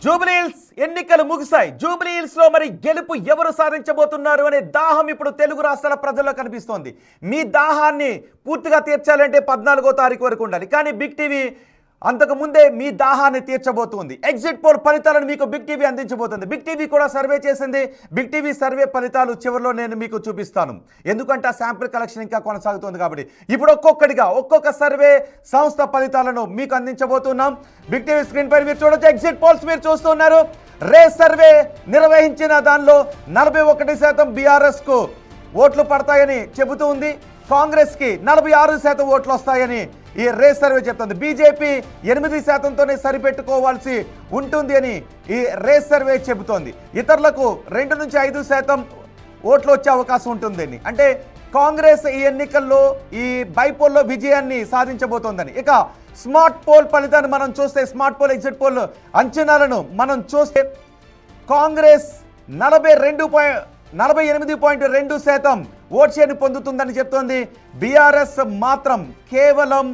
జూబ్లీహిల్స్ ఎన్నికలు ముగిశాయి. జూబ్లీహిల్స్ లో మరి గెలుపు ఎవరు సాధించబోతున్నారు అనే దాహం ఇప్పుడు తెలుగు రాష్ట్రాల ప్రజల్లో కనిపిస్తోంది. మీ దాహాన్ని పూర్తిగా తీర్చాలంటే 14వ తారీఖు వరకు ఉండాలి. కానీ బిగ్ టీవీ అంతకు ముందే మీ దాహాన్ని తీర్చబోతుంది. ఎగ్జిట్ పోల్ ఫలితాలను మీకు బిగ్ టీవీ అందించబోతుంది. బిగ్ టీవీ కూడా సర్వే చేసింది. బిగ్ టీవీ సర్వే ఫలితాలు చివరిలో నేను మీకు చూపిస్తాను. ఎందుకంటే ఆ శాంపిల్ కలెక్షన్ ఇంకా కొనసాగుతుంది కాబట్టి ఇప్పుడు ఒక్కొక్కటిగా ఒక్కొక్క సర్వే సంస్థ ఫలితాలను మీకు అందించబోతున్నాం. బిగ్ టీవీ స్క్రీన్ పై మీరు చూడొచ్చు. ఎగ్జిట్ పోల్స్ మీరు చూస్తున్నారు. రేస్ సర్వే నిర్వహించిన దానిలో 41% బీఆర్ఎస్కు ఓట్లు పడతాయని చెబుతూ ఉంది. కాంగ్రెస్కి 46% ఓట్లు వస్తాయని ఈ రేస్ సర్వే చెప్తుంది. బీజేపీ 8%తోనే సరిపెట్టుకోవాల్సి ఉంటుంది అని ఈ రేస్ సర్వే చెబుతోంది. ఇతరులకు 2 నుంచి 5% ఓట్లు వచ్చే అవకాశం ఉంటుందని, అంటే కాంగ్రెస్ ఈ ఎన్నికల్లో ఈ బైపోల్లో విజయాన్ని సాధించబోతోందని. ఇక స్మార్ట్ పోల్ ఫలితాన్ని మనం చూస్తే, స్మార్ట్ పోల్ ఎగ్జిట్ పోల్ అంచనాలను మనం చూస్తే కాంగ్రెస్ 48.2% ఓట్ షేర్ని పొందుతుందని చెప్తోంది. బీఆర్ఎస్ మాత్రం కేవలం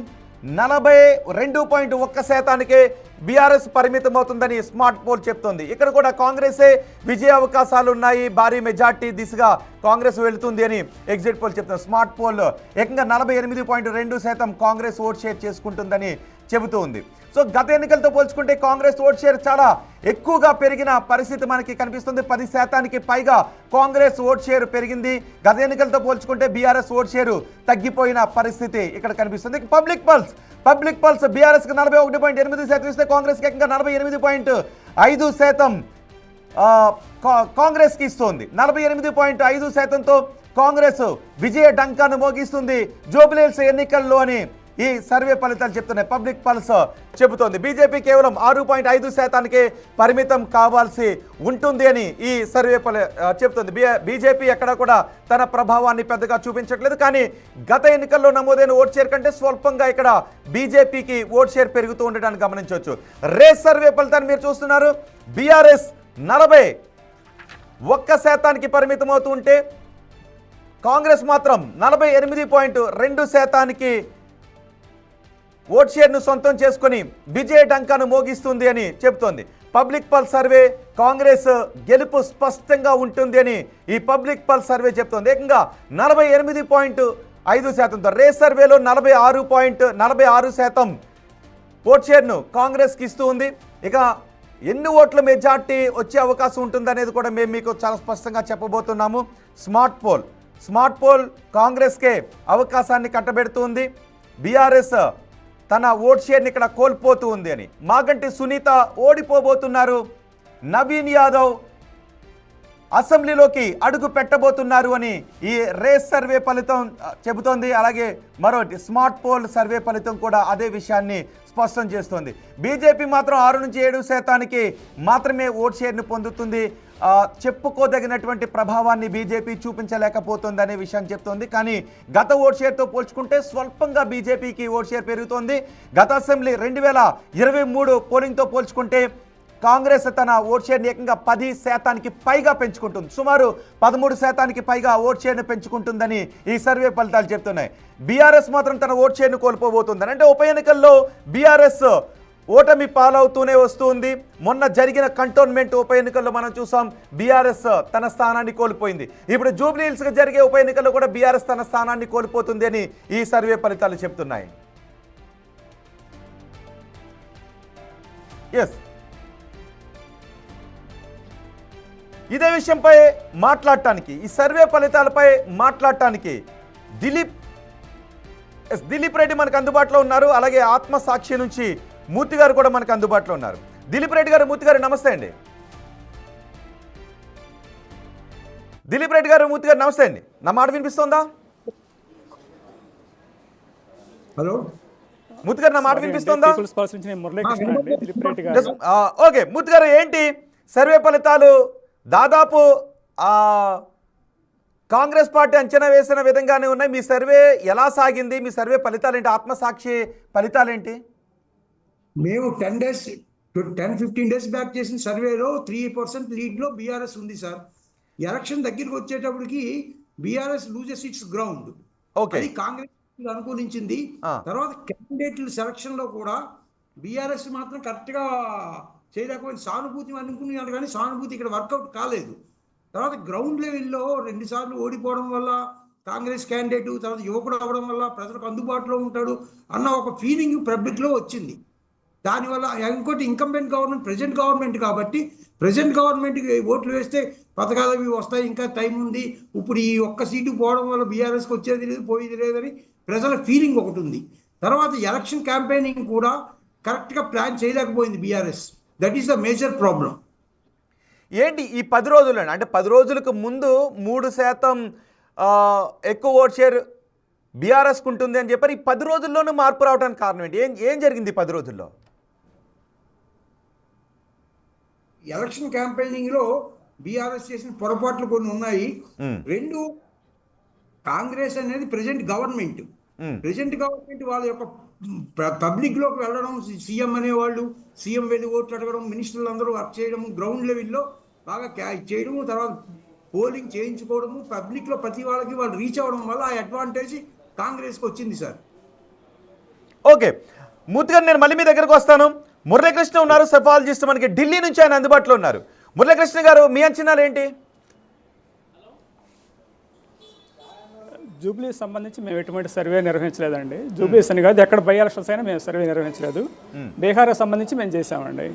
42.1%కే బీఆర్ఎస్ పరిమితం అవుతుందని స్మార్ట్ పోల్ చెప్తోంది. ఇక్కడ కూడా కాంగ్రెసే విజయ అవకాశాలు ఉన్నాయి, భారీ మెజార్టీ దిశగా కాంగ్రెస్ వెళుతుంది అని ఎగ్జిట్ పోల్ చెప్తుంది. స్మార్ట్ పోల్ ఏకంగా 48.2% కాంగ్రెస్ ఓట్ షేర్ చేసుకుంటుందని చెబుతూ ఉంది. సో గత ఎన్నికలతో పోల్చుకుంటే కాంగ్రెస్ ఓట్ షేర్ చాలా ఎక్కువగా పెరిగిన పరిస్థితి మనకి కనిపిస్తుంది. 10%కి పైగా కాంగ్రెస్ ఓట్ షేర్ పెరిగింది. గత ఎన్నికలతో పోల్చుకుంటే బీఆర్ఎస్ ఓట్ షేరు తగ్గిపోయిన పరిస్థితి ఇక్కడ కనిపిస్తుంది. పబ్లిక్ పల్స్ బీఆర్ఎస్కి 41.8% ఇస్తే కాంగ్రెస్కి ఏకంగా 48.5% కాంగ్రెస్కి ఇస్తోంది. 48.5%తో కాంగ్రెస్ విజయ డంకాను మోగిస్తుంది జూబ్లీహిల్స్ ఎన్నికల్లో అని ఈ సర్వే ఫలితాలు చెప్తున్నాయి. పబ్లిక్ పల్స్ చెబుతోంది. బీజేపీ కేవలం 6.5%కే పరిమితం కావాల్సి ఉంటుంది అని ఈ సర్వే చెబుతుంది. బీజేపీ ఎక్కడ కూడా తన ప్రభావాన్ని పెద్దగా చూపించట్లేదు. కానీ గత ఎన్నికల్లో నమోదైన ఓట్ షేర్ కంటే స్వల్పంగా ఇక్కడ బీజేపీకి ఓట్ షేర్ పెరుగుతూ ఉండటాన్ని గమనించవచ్చు. రేస్ సర్వే ఫలితాన్ని మీరు చూస్తున్నారు. బీఆర్ఎస్ 41%కి పరిమితం అవుతూ ఉంటే కాంగ్రెస్ మాత్రం 48.2%కి ఓట్ షేర్ను సొంతం చేసుకుని విజయ డంకాను మోగిస్తుంది అని చెబుతోంది. పబ్లిక్ పల్స్ సర్వే కాంగ్రెస్ గెలుపు స్పష్టంగా ఉంటుంది అని ఈ పబ్లిక్ పల్స్ సర్వే చెప్తోంది. ఏకంగా 48.5%తో రేస్ సర్వేలో 46% ఓట్ షేర్ను కాంగ్రెస్కి ఇస్తూ ఉంది. ఇక ఎన్ని ఓట్ల మెజార్టీ వచ్చే అవకాశం ఉంటుందనేది కూడా మేము మీకు చాలా స్పష్టంగా చెప్పబోతున్నాము. స్మార్ట్ పోల్ కాంగ్రెస్కే అవకాశాన్ని కట్టబెడుతుంది. బీఆర్ఎస్ తన ఓట్ షేర్ని ఇక్కడ కోల్పోతూ ఉంది అని. మాగంటి సునీత ఓడిపోబోతున్నారు, నవీన్ యాదవ్ అసెంబ్లీలోకి అడుగు పెట్టబోతున్నారు అని ఈ రేస్ సర్వే ఫలితం చెబుతోంది. అలాగే మరోటి స్మార్ట్ పోల్ సర్వే ఫలితం కూడా అదే విషయాన్ని స్పష్టం చేస్తోంది. బీజేపీ మాత్రం 6 నుంచి 7%కి మాత్రమే ఓట్ షేర్ని పొందుతుంది. చెప్పుకోదగినటువంటి ప్రభావాన్ని బీజేపీ చూపించలేకపోతుంది అనే విషయాన్ని చెప్తోంది. కానీ గత ఓట్ షేర్తో పోల్చుకుంటే స్వల్పంగా బీజేపీకి ఓట్ షేర్ పెరుగుతోంది. గత అసెంబ్లీ 2023 పోలింగ్తో పోల్చుకుంటే కాంగ్రెస్ తన ఓట్ షేర్ని ఏకంగా 10%కి పైగా పెంచుకుంటుంది. సుమారు 13%కి పైగా ఓట్ షేర్ను పెంచుకుంటుందని ఈ సర్వే ఫలితాలు చెప్తున్నాయి. బీఆర్ఎస్ మాత్రం తన ఓట్ షేర్ను కోల్పోబోతుందని, అంటే ఉప ఎన్నికల్లో బీఆర్ఎస్ ఓటమి పాలవుతూనే వస్తుంది. మొన్న జరిగిన కంటోన్మెంట్ ఉప ఎన్నికల్లో మనం చూసాం, బీఆర్ఎస్ తన స్థానాన్ని కోల్పోయింది. ఇప్పుడు జూబ్లీహిల్స్కి జరిగే ఉప ఎన్నికల్లో కూడా బీఆర్ఎస్ తన స్థానాన్ని కోల్పోతుంది అని ఈ సర్వే ఫలితాలు చెప్తున్నాయి. ఎస్, ఇదే విషయంపై మాట్లాడటానికి, ఈ సర్వే ఫలితాలపై మాట్లాడటానికి దిలీప్ రెడ్డి మనకు అందుబాటులో ఉన్నారు. అలాగే ఆత్మసాక్షి నుంచి మూర్తి గారు కూడా మనకు అందుబాటులో ఉన్నారు. దిలీప్ రెడ్డి గారు, మూర్తి గారు నమస్తే అండి. దిలీప్ రెడ్డి గారు, మూర్తి గారు నమస్తే అండి. నా మాట వినిపిస్తోందా? హలో మూర్తి గారు, నా మాట వినిపిస్తోందా? ఓకే మూర్తి గారు, ఏంటి సర్వే ఫలితాలు? దాదాపు కాంగ్రెస్ పార్టీ అంచనా వేసిన విధంగానే ఉన్నాయి. మీ సర్వే ఎలా సాగింది? మీ సర్వే ఫలితాలు ఏంటి? ఆత్మసాక్షి ఫలితాలు ఏంటి? మేము 10-15 డేస్ బ్యాక్ చేసిన సర్వేలో 3% లీడ్లో బీఆర్ఎస్ ఉంది సార్. ఎలక్షన్ దగ్గరికి వచ్చేటప్పటికి బీఆర్ఎస్ లూజెస్ ఇట్స్ గ్రౌండ్. అది కాంగ్రెస్ అనుకూలించింది. తర్వాత క్యాండిడేట్ల సెలక్షన్ లో కూడా బీఆర్ఎస్ మాత్రం కరెక్ట్ గా చేయలేకపోయిన సానుభూతి అనుకున్నాను, కానీ సానుభూతి ఇక్కడ వర్కౌట్ కాలేదు. తర్వాత గ్రౌండ్ లెవెల్లో 2 సార్లు ఓడిపోవడం వల్ల కాంగ్రెస్ క్యాండిడేట్, తర్వాత యువకుడు అవ్వడం వల్ల ప్రజలకు అందుబాటులో ఉంటాడు అన్న ఒక ఫీలింగ్ పబ్లిక్లో వచ్చింది. దానివల్ల ఇంకోటి ఇంకంబెంట్ గవర్నమెంట్, ప్రజెంట్ గవర్నమెంట్ కాబట్టి ప్రజెంట్ గవర్నమెంట్కి ఓట్లు వేస్తే పథకాలు అవి వస్తాయి, ఇంకా టైం ఉంది, ఇప్పుడు ఈ ఒక్క సీటు పోవడం వల్ల బీఆర్ఎస్కి వచ్చేది లేదు పోయేది లేదని ప్రజల ఫీలింగ్ ఒకటి ఉంది. తర్వాత ఎలక్షన్ క్యాంపెయినింగ్ కూడా కరెక్ట్గా ప్లాన్ చేయలేకపోయింది BRS. That is the major problem. ఏంటి ఈ 10 రోజుల్లో, అంటే 10 రోజులకు ముందు 3% ఎక్కువ ఓట్ షేర్ బీఆర్ఎస్కి ఉంటుంది అని చెప్పారు. ఈ 10 రోజుల్లోనూ మార్పు రావడానికి కారణం ఏంటి? ఏం జరిగింది ఈ 10 రోజుల్లో? ఎలక్షన్ క్యాంపెయినింగ్ లో బీఆర్ఎస్ చేసిన పొరపాట్లు కొన్ని ఉన్నాయి. 2, కాంగ్రెస్ అనేది ప్రెజెంట్ గవర్నమెంట్ వాళ్ళ యొక్క పబ్లిక్ లోకి వెళ్ళడం, సీఎం అనేవాళ్ళు సీఎం వెళ్ళి ఓట్లు అడగడం, మినిస్టర్లు అందరూ వర్క్ చేయడం, గ్రౌండ్ లెవెల్లో బాగా చేయడము, తర్వాత పోలింగ్ చేయించుకోవడము, పబ్లిక్ లో ప్రతి వాళ్ళకి వాళ్ళు రీచ్ అవ్వడం వల్ల ఆ అడ్వాంటేజ్ కాంగ్రెస్కి వచ్చింది సార్. ఓకే మూర్తి గారు, నేను మళ్ళీ మీ దగ్గరకు వస్తాను. మురళీకృష్ణ ఉన్నారు, సెఫాలజిస్ట్, మనకి ఢిల్లీ నుంచి ఆయన అందుబాటులో ఉన్నారు. మురళీకృష్ణ గారు, మీ అంచనాలు ఏంటి? జూబ్లీస్ సంబంధించి మేము ఎటువంటి సర్వే నిర్వహించలేదండి. జూబ్లీస్ అని కాదు, ఎక్కడ బై ఎలక్షన్స్ అయినా మేము సర్వే నిర్వహించలేదు. బీహార్ సంబంధించి మేము చేసామండి.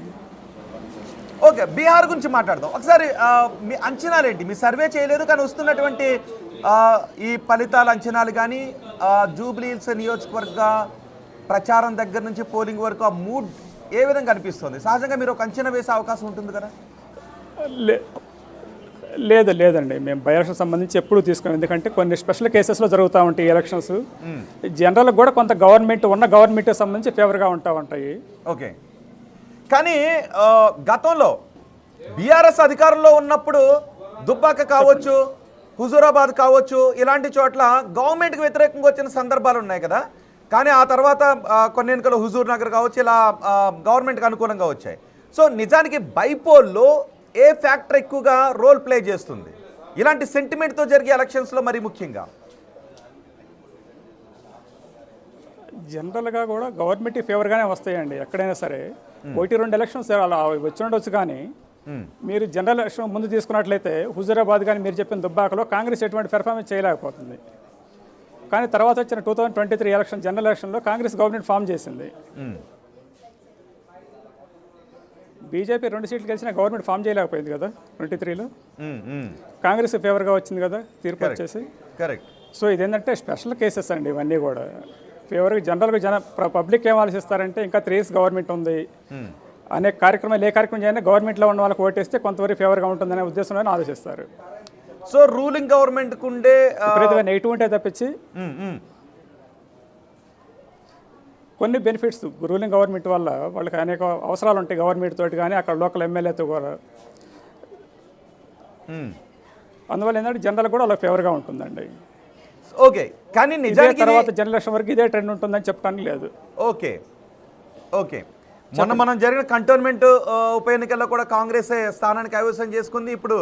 ఓకే, బీహార్ గురించి మాట్లాడదాం ఒకసారి. మీ అంచనాలు ఏంటి? మీ సర్వే చేయలేదు కానీ వస్తున్నటువంటి ఈ ఫలితాల అంచనాలు కానీ, జూబ్లీహిల్స్ నియోజకవర్గ ప్రచారం దగ్గర నుంచి పోలింగ్ వరకు ఆ మూడ్ ఏ విధంగా అనిపిస్తుంది? సహజంగా మీరు ఒక అంచనా వేసే అవకాశం ఉంటుంది కదా? లేదండి, మేము బై ఎలక్షన్ సంబంధించి ఎప్పుడు తీసుకోం. ఎందుకంటే కొన్ని స్పెషల్ కేసెస్లో జరుగుతూ ఉంటాయి ఎలక్షన్స్. జనరల్గా కూడా కొంత గవర్నమెంట్ సంబంధించి ఫేవర్గా ఉంటాయి. ఓకే, కానీ గతంలో బీఆర్ఎస్ అధికారంలో ఉన్నప్పుడు దుబ్బాక కావచ్చు, హుజూరాబాద్ కావచ్చు, ఇలాంటి చోట్ల గవర్నమెంట్కి వ్యతిరేకంగా వచ్చిన సందర్భాలు ఉన్నాయి కదా. కానీ ఆ తర్వాత కొన్ని ఎన్నికలు హుజూర్ నగర్ కావచ్చు, ఇలా గవర్నమెంట్కి అనుకూలంగా వచ్చాయి. సో నిజానికి బైపోల్లో ఏ ఫ్యాక్టర్ ఎక్కువగా రోల్ ప్లే చేస్తుంది ఇలాంటి సెంటిమెంట్తో జరిగే ఎలక్షన్స్లో? మరి ముఖ్యంగా జనరల్గా కూడా గవర్నమెంట్ ఫేవర్గానే వస్తాయండి ఎక్కడైనా సరే. 1-2 ఎలక్షన్స్ అలా వచ్చిండొచ్చు, కానీ మీరు జనరల్ ఎలక్షన్ ముందు తీసుకున్నట్లయితే హుజూరాబాద్ కానీ మీరు చెప్పిన దుబ్బాకలో కాంగ్రెస్ ఎటువంటి పెర్ఫార్మెన్స్ చేయలేకపోతుంది. కానీ తర్వాత వచ్చిన 2023 ఎలక్షన్, జనరల్ ఎలక్షన్లో కాంగ్రెస్ గవర్నమెంట్ ఫామ్ చేసింది. బీజేపీ 2 సీట్లు గెలిచిన గవర్నమెంట్ ఫామ్ చేయలేకపోయింది కదా 23లో. కాంగ్రెస్ ఫేవర్గా వచ్చింది కదా తీర్పు వచ్చేసి. కరెక్ట్. సో ఇదేంటంటే స్పెషల్ కేసెస్ అండి ఇవన్నీ కూడా. ఫేవర్గా జనరల్గా పబ్లిక్ ఏం ఆలోచిస్తారంటే ఇంకా 3 years గవర్నమెంట్ ఉంది అనే కార్యక్రమాలు, ఏ కార్యక్రమం చేయాలి గవర్నమెంట్లో ఉన్న వాళ్ళకి ఓటేస్తే కొంతవరకు ఫేవర్గా ఉంటుందనే ఉద్దేశంలోనే ఆలోచిస్తారు. సో రూలింగ్ గవర్నమెంట్కి ఉండే నెగిటివ్ ఉంటే తప్పించి కొన్ని బెనిఫిట్స్ రూలింగ్ గవర్నమెంట్ వల్ల వాళ్ళకి అనేక అవసరాలు ఉంటాయి గవర్నమెంట్ తోటి కానీ, అక్కడ లోకల్ ఎమ్మెల్యేతో కూడా. అందువల్ల ఏంటంటే జనరల్ కూడా వాళ్ళకి ఫేవర్గా ఉంటుందండి. ఓకే, కానీ నిజానికి తర్వాత జనరల్ ఎలక్షన్ వరకు ఇదే ట్రెండ్ ఉంటుందని చెప్పడానికి లేదు. ఓకే, మనం జరిగిన కంటోన్మెంట్ ఉప ఎన్నికల్లో కూడా కాంగ్రెస్ స్థానాన్ని కైవసం చేసుకుంది. ఇప్పుడు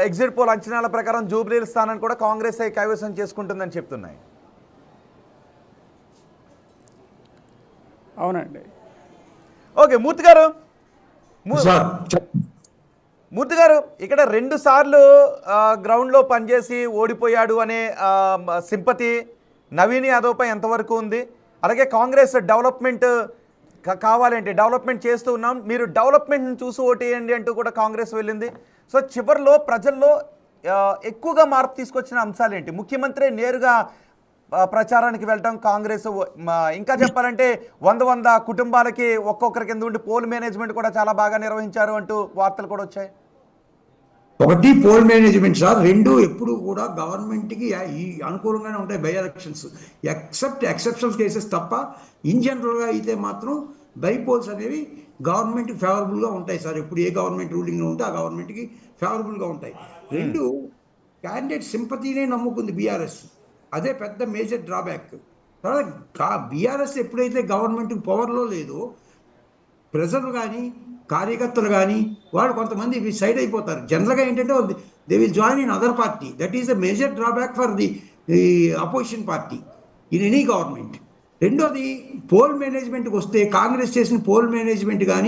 ఎగ్జిట్ పోల్ అంచనాల ప్రకారం జూబ్లీహిల్స్ స్థానాన్ని కూడా కాంగ్రెస్ కైవసం చేసుకుంటుందని చెప్తున్నాయి. అవునండి. ఓకే మూర్తి గారు, ఇక్కడ 2 సార్లు గ్రౌండ్లో పనిచేసి ఓడిపోయాడు అనే సింపతి నవీన్ యాదవ్పై ఎంతవరకు ఉంది? అలాగే కాంగ్రెస్ డెవలప్మెంట్ కావాలంటే డెవలప్మెంట్ చేస్తూ ఉన్నాం, మీరు డెవలప్మెంట్ని చూసి ఓటేయండి అంటూ కూడా కాంగ్రెస్ వెళ్ళింది. సో చివరిలో ప్రజల్లో ఎక్కువగా మార్పు తీసుకొచ్చిన అంశాలు ఏంటి? ముఖ్యమంత్రి నేరుగా ప్రచారానికి వెళ్ళటం, కాంగ్రెస్ ఇంకా చెప్పాలంటే 100 కుటుంబాలకి ఒక్కొక్కరి కింద ఉండి పోల్ మేనేజ్మెంట్ కూడా చాలా బాగా నిర్వహించారు అంటూ వార్తలు కూడా వచ్చాయి. ఒకటి పోల్ మేనేజ్మెంట్ సార్, 2 ఎప్పుడు కూడా గవర్నమెంట్కి అనుకూలంగానే ఉంటాయి బై ఎలక్షన్స్, ఎక్సెప్షన్స్ కేసెస్ తప్ప. ఇన్ జనరల్గా అయితే మాత్రం బై పోల్స్ అనేవి గవర్నమెంట్కి ఫేవరబుల్గా ఉంటాయి సార్. ఎప్పుడు ఏ గవర్నమెంట్ రూలింగ్లో ఉంటే ఆ గవర్నమెంట్కి ఫేవరబుల్గా ఉంటాయి. 2 క్యాండిడేట్ సింపతినే నమ్ముకుంది బీఆర్ఎస్, అదే పెద్ద మేజర్ డ్రాబ్యాక్. తర్వాత బీఆర్ఎస్ ఎప్పుడైతే గవర్నమెంట్ పవర్లో లేదో ప్రజలు కానీ కార్యకర్తలు కానీ వాళ్ళు కొంతమంది సైడ్ అయిపోతారు. జనరల్గా ఏంటంటే they will join in other party. That is the major drawback for the opposition party in any government. రెండోది పోల్ మేనేజ్మెంట్కి వస్తే కాంగ్రెస్ చేసిన పోల్ మేనేజ్మెంట్ కానీ